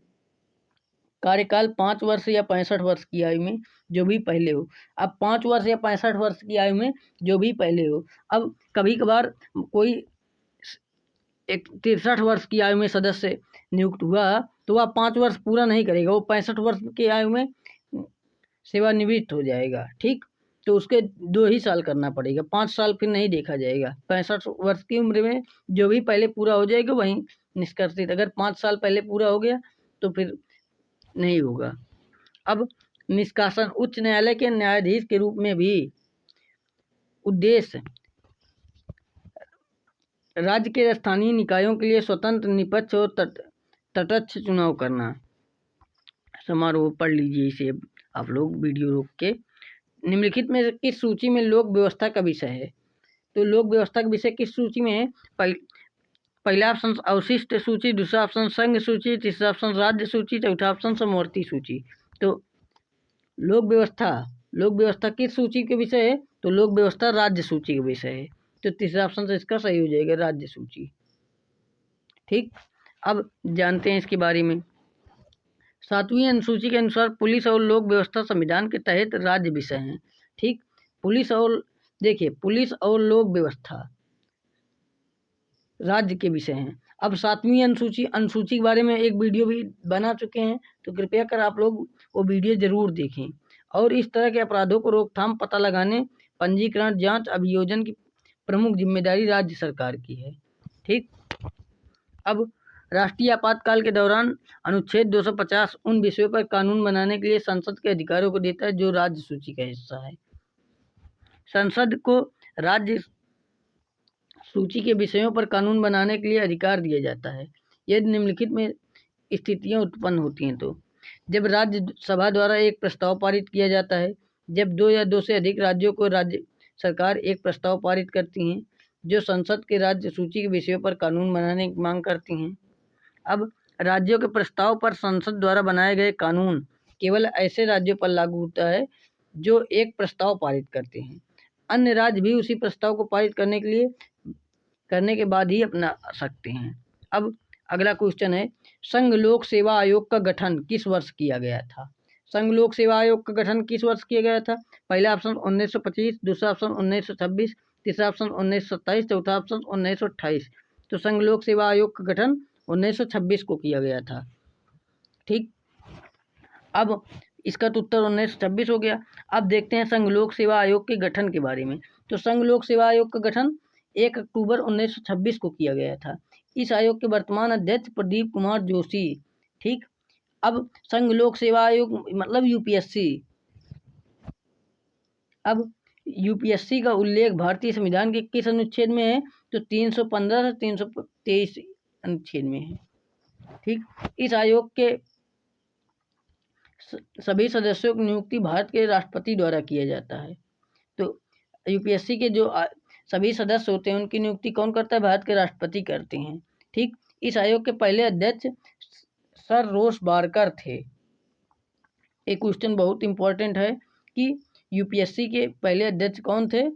कार्यकाल 5 वर्ष या 65 वर्ष की आयु में जो भी पहले हो। अब 5 वर्ष या 65 वर्ष की आयु में जो भी पहले हो। अब कभी कभार कोई एक 63 वर्ष की आयु में सदस्य नियुक्त हुआ तो वह 5 वर्ष पूरा नहीं करेगा, वो 65 वर्ष की आयु में सेवानिवृत्त हो जाएगा। ठीक, तो उसके 2 ही साल करना पड़ेगा, 5 साल फिर नहीं देखा जाएगा। 65 वर्ष की उम्र में जो भी पहले पूरा हो जाएगा वही निष्कर्षित। अगर 5 साल पहले पूरा हो गया तो फिर नहीं होगा। अब निष्कासन, उच्च न्यायालय के न्यायाधीश के रूप में भी उद्देश्य राज्य के स्थानीय निकायों के लिए स्वतंत्र, निष्पक्ष और तटस्थ चुनाव करना। समारोह पढ़ लीजिए इसे आप लोग वीडियो रोक के। निम्नलिखित में किस सूची में लोक व्यवस्था का विषय है? तो लोक व्यवस्था का विषय किस सूची में है? पहला ऑप्शन अवशिष्ट सूची, दूसरा ऑप्शन संघ सूची, तीसरा ऑप्शन राज्य सूची, चौथा ऑप्शन समवर्ती सूची। तो लोक व्यवस्था किस सूची के विषय है? तो लोक व्यवस्था राज्य सूची का विषय है। तो तीसरा ऑप्शन से इसका सही हो जाएगा, राज्य सूची। ठीक, अब जानते हैं इसके बारे में। 7वीं अनुसूची के अनुसार पुलिस और लोक व्यवस्था संविधान के तहत राज्य विषय हैं। ठीक, पुलिस और लोक व्यवस्था राज्य के विषय हैं। अब 7वीं अनुसूची के बारे में एक वीडियो भी बना चुके हैं, तो कृपया कर आप लोग वो वीडियो जरूर देखें। और इस तरह के अपराधों को रोकथाम, पता लगाने, पंजीकरण, जांच, अभियोजन की प्रमुख जिम्मेदारी राज्य सरकार की है। ठीक, अब राष्ट्रीय आपातकाल के दौरान अनुच्छेद 250 उन विषयों पर कानून बनाने के लिए संसद के अधिकारों को देता है जो राज्य सूची का हिस्सा है। संसद को राज्य सूची के विषयों पर कानून बनाने के लिए अधिकार दिया जाता है यदि निम्नलिखित में स्थितियां उत्पन्न होती हैं तो। जब राज्य सभा द्वारा एक प्रस्ताव पारित किया जाता है, जब 2 या 2 से अधिक राज्यों को राज्य सरकार एक प्रस्ताव पारित करती हैं जो संसद के राज्य सूची के विषयों पर कानून बनाने की मांग करती हैं। अब राज्यों के प्रस्ताव पर संसद द्वारा बनाए गए कानून केवल ऐसे राज्यों पर लागू होता है जो एक प्रस्ताव पारित करते हैं। अन्य राज्य भी उसी प्रस्ताव को पारित करने के बाद ही अपना सकते हैं। अब अगला क्वेश्चन है, संघ लोक सेवा आयोग का गठन किस वर्ष किया गया था? संघ लोक सेवा आयोग का गठन किस वर्ष किया गया था? पहला ऑप्शन 1925, दूसरा ऑप्शन 1926, तीसरा ऑप्शन 1927, चौथा ऑप्शन 1928। तो संघ लोक सेवा आयोग का गठन 1926 को किया गया था। ठीक, अब इसका तो उत्तर 1926 हो गया। अब देखते हैं संघ लोक सेवा आयोग के गठन के बारे में। तो संघ लोक सेवा आयोग का गठन 1 अक्टूबर 1926 को किया गया था। इस आयोग के वर्तमान अध्यक्ष प्रदीप कुमार जोशी। ठीक, अब संघ लोक सेवा आयोग मतलब यूपीएससी। अब यूपीएससी का उल्लेख भारतीय संविधान के किस अनुच्छेद में है? तो 315 से 323 अनुच्छेद में है। ठीक, इस आयोग के सभी सदस्यों की नियुक्ति भारत के राष्ट्रपति द्वारा किया जाता है। तो यूपीएससी के जो सभी सदस्य होते हैं उनकी नियुक्ति कौन करता है? भारत के राष्ट्रपति करते हैं। ठीक, इस आयोग के पहले अध्यक्ष सर रोस बारकर थे। एक क्वेश्चन बहुत इंपॉर्टेंट है कि यूपीएससी के पहले अध्यक्ष कौन थे?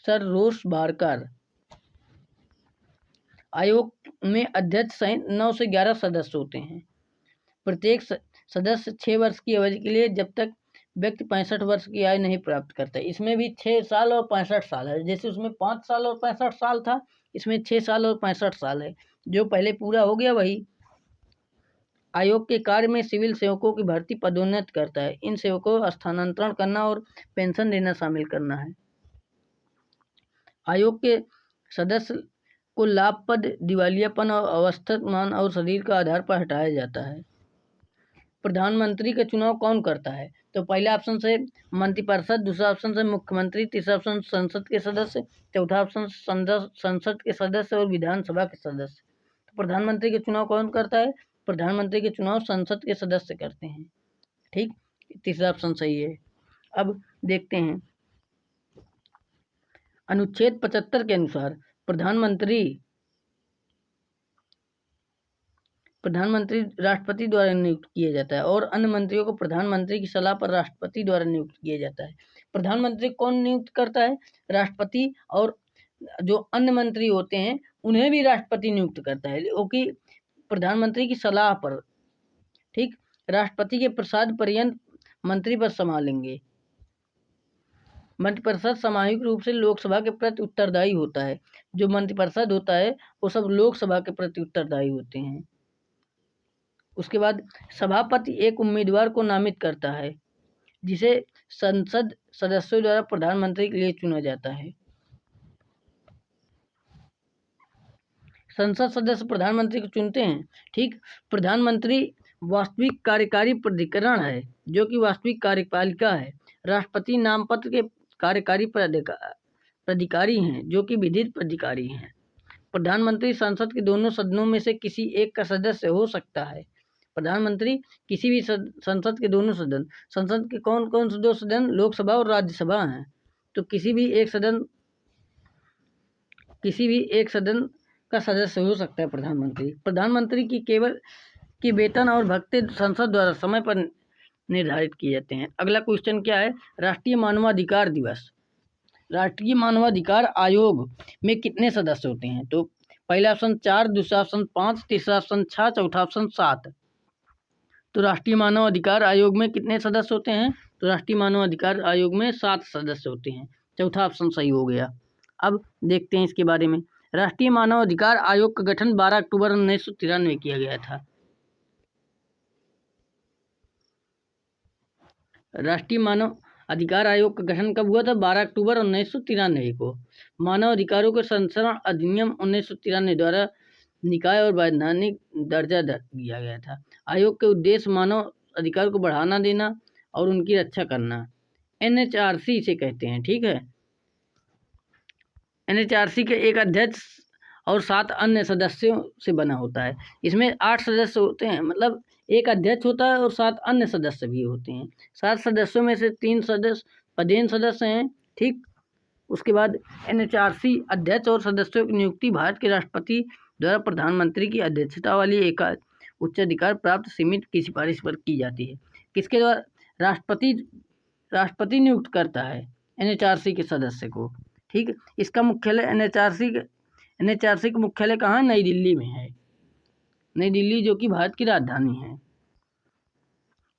सर रोस बारकर। आयोग में अध्यक्ष सहित 9 से 11 सदस्य होते हैं। प्रत्येक सदस्य 6 वर्ष की अवधि के लिए, जब तक व्यक्ति 65 वर्ष की आयु नहीं प्राप्त करता है। इसमें भी 6 साल और 65 साल है। जैसे उसमें 5 साल और 65 साल था, इसमें 6 साल और 65 साल है। जो पहले पूरा हो गया वही। आयोग के कार्य में सिविल सेवकों की भर्ती, पदोन्नत करता है। इन सेवकों को स्थानांतरण करना और पेंशन देना शामिल करना है। आयोग के सदस्य को लाभ, पद, दिवालियापन और अवस्थित मान और शरीर का आधार पर हटाया जाता है। प्रधानमंत्री का चुनाव कौन करता है? तो पहला ऑप्शन से मंत्रिपरिषद, दूसरा ऑप्शन से मुख्यमंत्री, तीसरा ऑप्शन संसद के सदस्य, चौथा ऑप्शन संसद के सदस्य और विधानसभा के सदस्य। तो प्रधानमंत्री के चुनाव कौन करता है? प्रधानमंत्री के चुनाव संसद के सदस्य करते हैं। ठीक, तीसरा ऑप्शन सही है। अब देखते हैं, अनुच्छेद 75 के अनुसार प्रधानमंत्री राष्ट्रपति द्वारा नियुक्त किया जाता है और अन्य मंत्रियों को प्रधानमंत्री की सलाह पर राष्ट्रपति द्वारा नियुक्त किया जाता है। प्रधानमंत्री कौन नियुक्त करता है? राष्ट्रपति, और जो अन्य मंत्री होते हैं उन्हें भी राष्ट्रपति नियुक्त करता है, क्योंकि प्रधानमंत्री की सलाह पर। ठीक, राष्ट्रपति के प्रसाद पर्यंत मंत्री पद संभालेंगे। मंत्रिपरिषद सामूहिक रूप से लोकसभा के प्रति उत्तरदायी होता है। जो मंत्रिपरिषद होता है वो सब लोकसभा के प्रति उत्तरदायी होते हैं। उसके बाद सभापति एक उम्मीदवार को नामित करता है, जिसे संसद सदस्यों द्वारा प्रधानमंत्री के लिए चुना जाता है। संसद सदस्य प्रधानमंत्री को चुनते हैं। ठीक, प्रधानमंत्री वास्तविक कार्यकारी प्राधिकरण है, जो कि वास्तविक कार्यपालिका है। राष्ट्रपति नामपत्र के कार्यकारी प्राधिकारी हैं, जो कि विधिक प्राधिकारी हैं। प्रधानमंत्री संसद के दोनों सदनों में से किसी एक का सदस्य हो सकता है। प्रधानमंत्री किसी भी संसद के दोनों सदन, संसद के कौन कौन से दो सदन, लोकसभा और राज्यसभा हैं, तो किसी भी एक सदन का सदस्य हो सकता है प्रधानमंत्री। प्रधानमंत्री की केवल की वेतन और भत्ते संसद द्वारा समय पर निर्धारित किए जाते हैं। अगला क्वेश्चन क्या है? राष्ट्रीय मानवाधिकार दिवस। राष्ट्रीय मानवाधिकार आयोग में कितने सदस्य होते हैं? तो पहला ऑप्शन 4, दूसरा ऑप्शन 5, तीसरा ऑप्शन 6, चौथा ऑप्शन 7। तो राष्ट्रीय मानवाधिकार आयोग में कितने सदस्य होते हैं? तो राष्ट्रीय मानवाधिकार आयोग में 7 सदस्य होते हैं। चौथा ऑप्शन सही हो गया। अब देखते हैं इसके बारे में। राष्ट्रीय मानवाधिकार आयोग का गठन 12 अक्टूबर 1993 में किया गया था। राष्ट्रीय मानव अधिकार आयोग का गठन कब हुआ था? 12 अक्टूबर 1993 को। मानव अधिकारों के संरक्षण अधिनियम 1993 द्वारा निकाय और वैधानिक दर्जा दिया गया था। आयोग के उद्देश्य मानव अधिकार को बढ़ाना देना और उनकी रक्षा करना। NHRC इसे कहते हैं। ठीक है, NHRC के एक अध्यक्ष और 7 अन्य सदस्यों से बना होता है। इसमें 8 सदस्य होते हैं, मतलब एक अध्यक्ष होता है और 7 अन्य सदस्य भी होते हैं। 7 सदस्यों में से 3 सदस्य पदेन सदस्य हैं। ठीक, उसके बाद NHRC अध्यक्ष और सदस्यों की नियुक्ति भारत के राष्ट्रपति द्वारा प्रधानमंत्री की अध्यक्षता वाली एक उच्चाधिकार प्राप्त समिति की सिफारिश पर की जाती है। किसके द्वारा? राष्ट्रपति नियुक्त करता है NHRC के सदस्य को। ठीक, इसका मुख्यालय NHRC का मुख्यालय कहाँ है? नई दिल्ली में है। नई दिल्ली जो कि भारत की राजधानी है।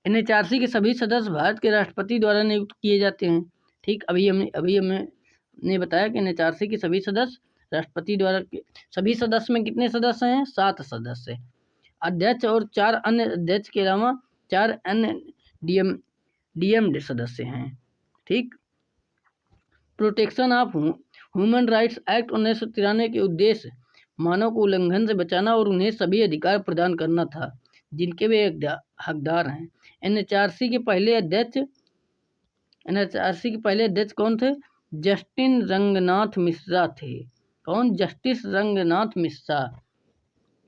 NHRC के सभी सदस्य भारत के राष्ट्रपति द्वारा नियुक्त किए जाते हैं। ठीक, अभी हमने बताया कि NHRC के सभी सदस्य राष्ट्रपति द्वारा। सभी सदस्य में कितने सदस्य हैं? 7 सदस्य। अध्यक्ष और 4 अन्य अध्यक्ष के अलावा 4 अन्य डीएम सदस्य हैं। ठीक, protection of human rights act 1993 के उद्देश्य मानव को उल्लंघन से बचाना और उन्हें सभी अधिकार प्रदान करना था जिनके वे हकदार हैं। NHRC के पहले अध्यक्ष कौन थे? जस्टिस रंगनाथ मिश्रा थे। कौन? जस्टिस रंगनाथ मिश्रा।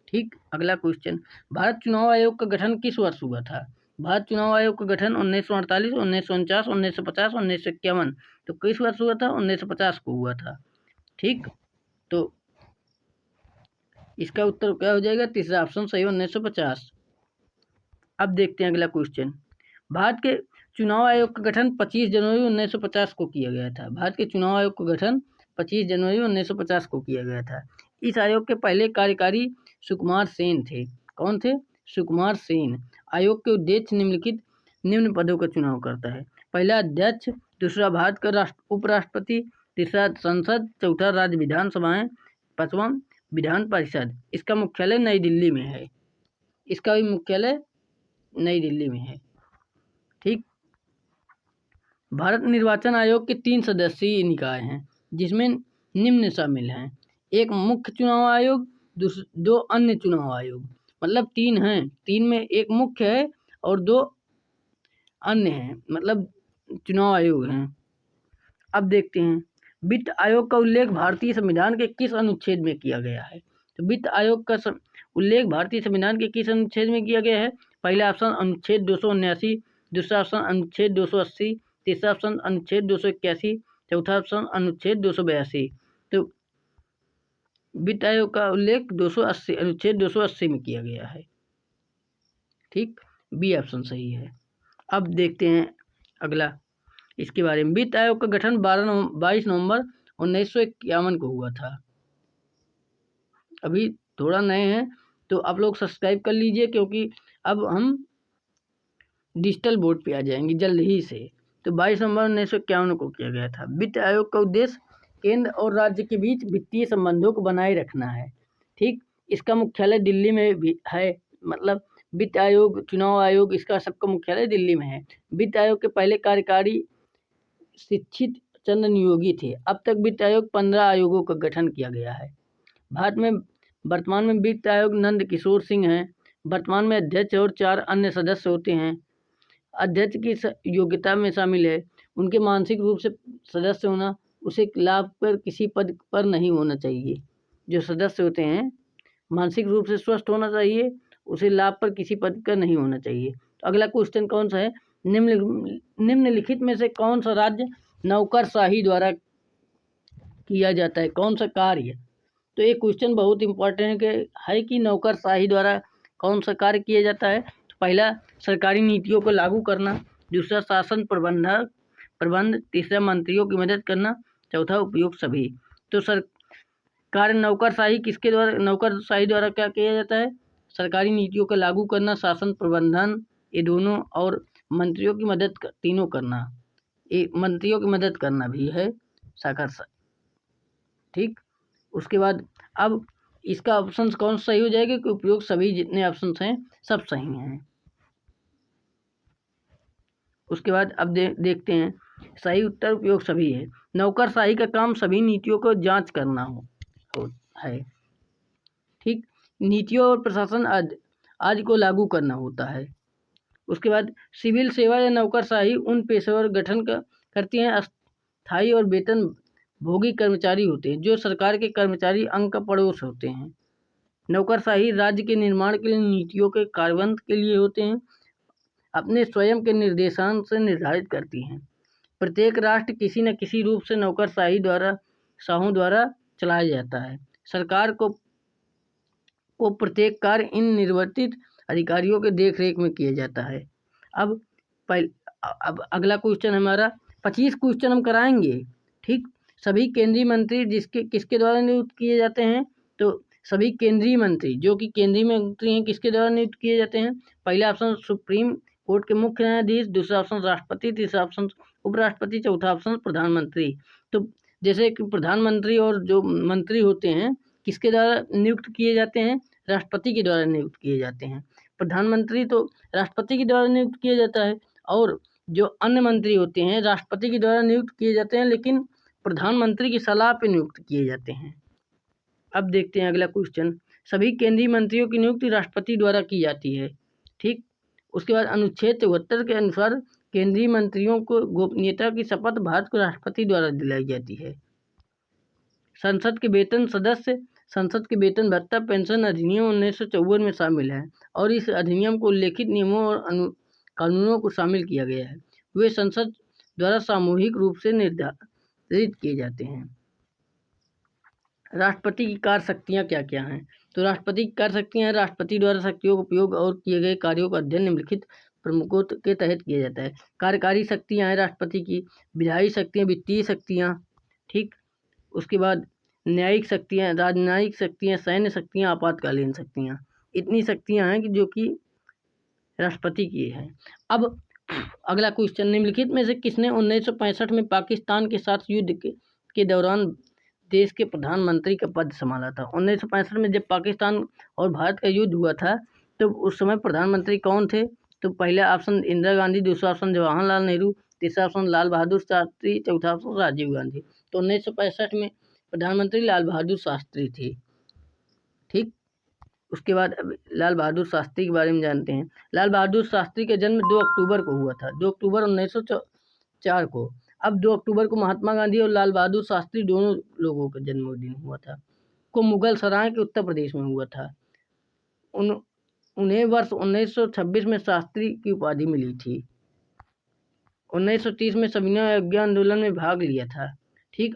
ठीक, अगला क्वेश्चन। भारत चुनाव आयोग का गठन किस वर्ष हुआ था? भारत चुनाव आयोग का गठन 1948, 1949, 1950, 1951। तो किस वर्ष हुआ था? 1950 को हुआ था। ठीक, तो इसका उत्तर क्या हो जाएगा? तीसरा ऑप्शन सही, 1950। अब देखते हैं अगला क्वेश्चन। भारत के चुनाव आयोग का गठन 25 जनवरी 1950 को किया गया था। भारत के चुनाव आयोग का गठन 25 जनवरी 1950 को किया गया था। इस आयोग के पहले कार्यकारी सुकुमार सेन थे। कौन थे? सुकुमार सेन। आयोग के उद्देश्य निम्न पदों का चुनाव करता है। पहला अध्यक्ष, दूसरा भारत का उपराष्ट्रपति, तीसरा संसद, चौथा राज्य विधानसभाएं, पांचवा विधान परिषद। इसका मुख्यालय नई दिल्ली में है। इसका भी मुख्यालय नई दिल्ली में है। ठीक, भारत निर्वाचन आयोग के 3 सदस्यीय निकाय हैं, जिसमें निम्न शामिल हैं। एक मुख्य चुनाव आयोग, 2 अन्य चुनाव आयोग। मतलब 3 हैं, 3 में एक मुख्य है और 2 अन्य हैं, मतलब चुनाव आयोग हैं। अब देखते हैं वित्त आयोग का उल्लेख भारतीय संविधान के किस अनुच्छेद में किया गया है? तो वित्त आयोग का उल्लेख भारतीय संविधान के किस अनुच्छेद में किया गया है? पहला ऑप्शन अनुच्छेद 279, दूसरा ऑप्शन अनुच्छेद 280, तीसरा ऑप्शन अनुच्छेद 281, चौथा ऑप्शन अनुच्छेद 282। तो वित्त आयोग का उल्लेख 280 अनुच्छेद 280 में किया गया है। ठीक, बी ऑप्शन सही है। अब देखते हैं अगला। इसके बारे में। वित्त आयोग का गठन 22 नवंबर 1951 को हुआ था। अभी थोड़ा नए हैं तो आप लोग सब्सक्राइब कर लीजिए, क्योंकि अब हम डिजिटल बोर्ड पे आ जाएंगे जल्द ही से। तो 22 नवंबर 1951 को किया गया था। वित्त आयोग का उद्देश्य केंद्र और राज्य के बीच वित्तीय संबंधों को बनाए रखना है। ठीक, इसका मुख्यालय दिल्ली में भी है। मतलब वित्त आयोग, चुनाव आयोग, इसका सबका मुख्यालय दिल्ली में है। वित्त आयोग के पहले कार्यकारी शिक्षित चंद्र नियोगी थे। अब तक वित्त आयोग 15 आयोगों का गठन किया गया है। भारत में वर्तमान में वित्त आयोग नंद किशोर सिंह हैं। वर्तमान में अध्यक्ष और 4 अन्य सदस्य होते हैं। अध्यक्ष की योग्यता में शामिल है उनके मानसिक रूप से सदस्य होना, उसे लाभ पर किसी पद पर नहीं होना चाहिए। जो सदस्य होते हैं मानसिक रूप से स्वस्थ होना चाहिए, उसे लाभ पर किसी पद का नहीं होना चाहिए। तो अगला क्वेश्चन कौन सा है, निम्नलिखित में से कौन सा राज्य नौकरशाही द्वारा किया जाता है, कौन सा कार्य। तो ये क्वेश्चन बहुत इंपॉर्टेंट है कि नौकरशाही द्वारा कौन सा कार्य किया जाता है। तो पहला सरकारी नीतियों को लागू करना, दूसरा शासन प्रबंध, तीसरा मंत्रियों की मदद करना, चौथा उपयोग सभी। तो कार्य नौकरशाही द्वारा क्या किया जाता है, सरकारी नीतियों का लागू करना, शासन प्रबंधन, ये दोनों, और मंत्रियों की मदद तीनों करना। ये मंत्रियों की मदद करना भी है साक्षर। ठीक, उसके बाद अब इसका ऑप्शन कौन सा सही हो जाएगा कि उपयोग सभी, जितने ऑप्शन हैं सब सही हैं। उसके बाद अब देखते हैं, सही उत्तर उपयोग सभी है। नौकरशाही का काम सभी नीतियों को जांच करना है। ठीक, नीतियों और प्रशासन आज को लागू करना होता है। उसके बाद सिविल सेवा या नौकरशाही उन पेशेवर गठन करती हैं स्थायी और वेतन भोगी कर्मचारी होते हैं, जो सरकार के कर्मचारी अंग का पड़ोस होते हैं। नौकरशाही राज्य के निर्माण के लिए नीतियों के कार्यान्वयन के लिए होते हैं, अपने स्वयं के निर्देशांक से निर्धारित करती हैं। प्रत्येक राष्ट्र किसी न किसी रूप से नौकरशाही शाहों द्वारा चलाया जाता है। सरकार को प्रत्येक कार्य इन निर्वर्तित अधिकारियों के देखरेख में किया जाता है। अब अगला क्वेश्चन हमारा 25 क्वेश्चन हम कराएंगे। ठीक, सभी केंद्रीय मंत्री किसके द्वारा नियुक्त किए जाते हैं। तो सभी केंद्रीय मंत्री जो कि केंद्रीय मंत्री हैं किसके द्वारा नियुक्त किए जाते हैं। पहला ऑप्शन सुप्रीम कोर्ट के मुख्य न्यायाधीश, दूसरा ऑप्शन राष्ट्रपति, तीसरा ऑप्शन उपराष्ट्रपति, चौथा ऑप्शन प्रधानमंत्री। तो जैसे कि प्रधानमंत्री और जो मंत्री होते हैं किसके द्वारा नियुक्त किए जाते हैं, राष्ट्रपति के द्वारा नियुक्त किए जाते हैं। प्रधानमंत्री तो राष्ट्रपति के द्वारा नियुक्त किया जाता है, और जो अन्य मंत्री होते हैं राष्ट्रपति के द्वारा नियुक्त किए जाते हैं, लेकिन प्रधानमंत्री की सलाह पर नियुक्त किए जाते हैं। अब देखते हैं अगला क्वेश्चन, सभी केंद्रीय मंत्रियों की नियुक्ति राष्ट्रपति द्वारा की जाती है। ठीक, उसके बाद अनुच्छेद 73 के अनुसार केंद्रीय मंत्रियों को गोपनीयता की शपथ भारत को राष्ट्रपति द्वारा दिलाई जाती है। संसद के वेतन भत्ता पेंशन अधिनियम 1954 में शामिल है, और इस अधिनियम को उल्लेखित नियमों और कानूनों को शामिल किया गया है। वे संसद द्वारा सामूहिक रूप से निर्धारित किए जाते हैं। राष्ट्रपति की कार्य शक्तियाँ क्या क्या हैं। तो राष्ट्रपति की कार्य शक्तियाँ हैं, राष्ट्रपति द्वारा शक्तियों का उपयोग और किए गए कार्यों का अध्ययन निम्नलिखित प्रमुखों के तहत किया जाता है। कार्यकारी शक्तियाँ हैं राष्ट्रपति की, विधायी शक्तियाँ, वित्तीय शक्तियाँ। ठीक, उसके बाद न्यायिक शक्तियाँ, राजनयिक शक्तियाँ, सैन्य शक्तियाँ, आपातकालीन शक्तियाँ। इतनी शक्तियाँ हैं कि जो कि राष्ट्रपति की है। अब अगला क्वेश्चन, निम्नलिखित में से किसने 1965 में पाकिस्तान के साथ युद्ध के दौरान देश के प्रधानमंत्री का पद संभाला था। 1965 में जब पाकिस्तान और भारत का युद्ध हुआ था तो उस समय प्रधानमंत्री कौन थे। तो पहला ऑप्शन इंदिरा गांधी, दूसरा ऑप्शन जवाहरलाल नेहरू, तीसरा ऑप्शन लाल बहादुर शास्त्री, चौथा ऑप्शन राजीव गांधी। तो 1965 में प्रधानमंत्री लाल बहादुर शास्त्री थे। ठीक, उसके बाद लाल बहादुर शास्त्री के बारे में जानते हैं। लाल बहादुर शास्त्री का जन्म 2 अक्टूबर को हुआ था, 2 अक्टूबर 1904 को। अब 2 अक्टूबर को महात्मा गांधी और लाल बहादुर शास्त्री दोनों लोगों का जन्मदिन हुआ था। को मुगल सराय के उत्तर प्रदेश में हुआ था। उन्हें वर्ष 1926 में शास्त्री की उपाधि मिली थी। 1930 में सविनय अवज्ञा आंदोलन में भाग लिया था। ठीक,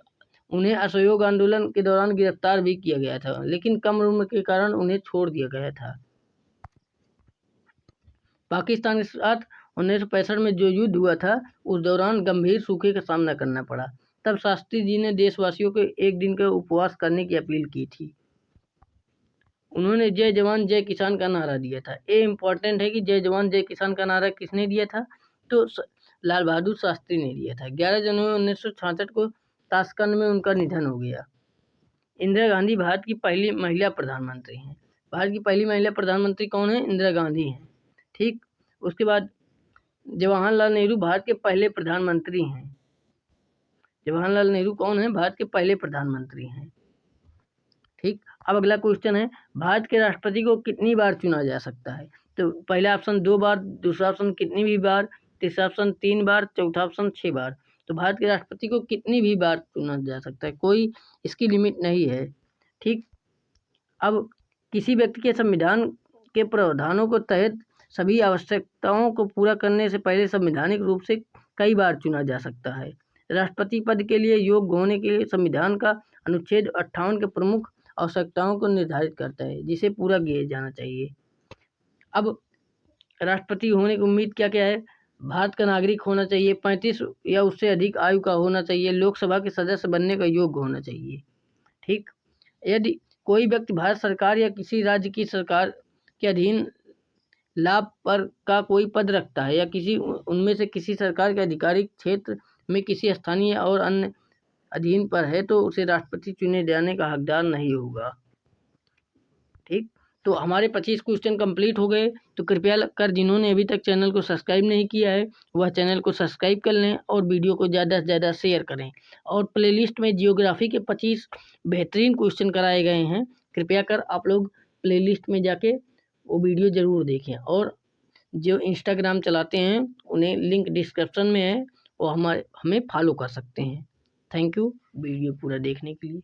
उन्हें असहयोग आंदोलन के दौरान गिरफ्तार भी किया गया था, लेकिन कम उम्र के कारण उन्हें छोड़ दिया गया था। पाकिस्तान के साथ 1965 में जो युद्ध हुआ था उस दौरान गंभीर सूखे का सामना करना पड़ा। तब शास्त्री जी ने देशवासियों को एक दिन का उपवास करने की अपील की थी। उन्होंने जय जवान जय किसान का नारा दिया था। ये इम्पोर्टेंट है कि जय जवान जय किसान का नारा किसने दिया था, तो लाल बहादुर शास्त्री ने दिया था। 11 जनवरी 1966 को ताशकंद में उनका निधन हो गया। इंदिरा गांधी भारत की पहली महिला प्रधानमंत्री हैं। भारत की पहली महिला प्रधानमंत्री कौन है? इंदिरा गांधी हैं। ठीक, उसके बाद जवाहरलाल नेहरू भारत के पहले प्रधानमंत्री हैं। जवाहरलाल नेहरू कौन है? भारत के पहले प्रधानमंत्री हैं। ठीक, अब अगला क्वेश्चन है, भारत के राष्ट्रपति को कितनी बार चुना जा सकता है? तो पहला ऑप्शन 2 बार, दूसरा ऑप्शन कितनी भी बार, तीसरा ऑप्शन 3 बार, चौथा ऑप्शन 6 बार। तो भारत के राष्ट्रपति को कितनी भी बार चुना जा सकता है, कोई इसकी लिमिट नहीं है। ठीक, अब किसी व्यक्ति के संविधान के प्रावधानों को तहत सभी आवश्यकताओं को पूरा करने से पहले संवैधानिक रूप से कई बार चुना जा सकता है। राष्ट्रपति पद के लिए योग्य होने के लिए संविधान का अनुच्छेद 58 के प्रमुख आवश्यकताओं को निर्धारित करता है, जिसे पूरा किया जाना चाहिए। अब राष्ट्रपति होने की उम्मीद क्या क्या है? भारत का नागरिक होना चाहिए, 35 या उससे अधिक आयु का होना चाहिए, लोकसभा के सदस्य बनने का योग्य होना चाहिए। ठीक, यदि कोई व्यक्ति भारत सरकार या किसी राज्य की सरकार के अधीन लाभ पर का कोई पद रखता है या किसी उनमें से किसी सरकार के आधिकारिक क्षेत्र में किसी स्थानीय और अन्य अधीन पर है, तो उसे राष्ट्रपति चुने जाने का हकदार नहीं होगा। ठीक, तो हमारे 25 क्वेश्चन कंप्लीट हो गए। तो कृपया कर जिन्होंने अभी तक चैनल को सब्सक्राइब नहीं किया है वह चैनल को सब्सक्राइब कर लें और वीडियो को ज़्यादा से ज़्यादा शेयर करें। और प्लेलिस्ट में जियोग्राफी के 25 बेहतरीन क्वेश्चन कराए गए हैं। कृपया कर आप लोग प्लेलिस्ट में जाके वो वीडियो ज़रूर देखें। और जो इंस्टाग्राम चलाते हैं उन्हें लिंक डिस्क्रिप्शन में है, वो हमें फॉलो कर सकते हैं। थैंक यू वीडियो पूरा देखने के लिए।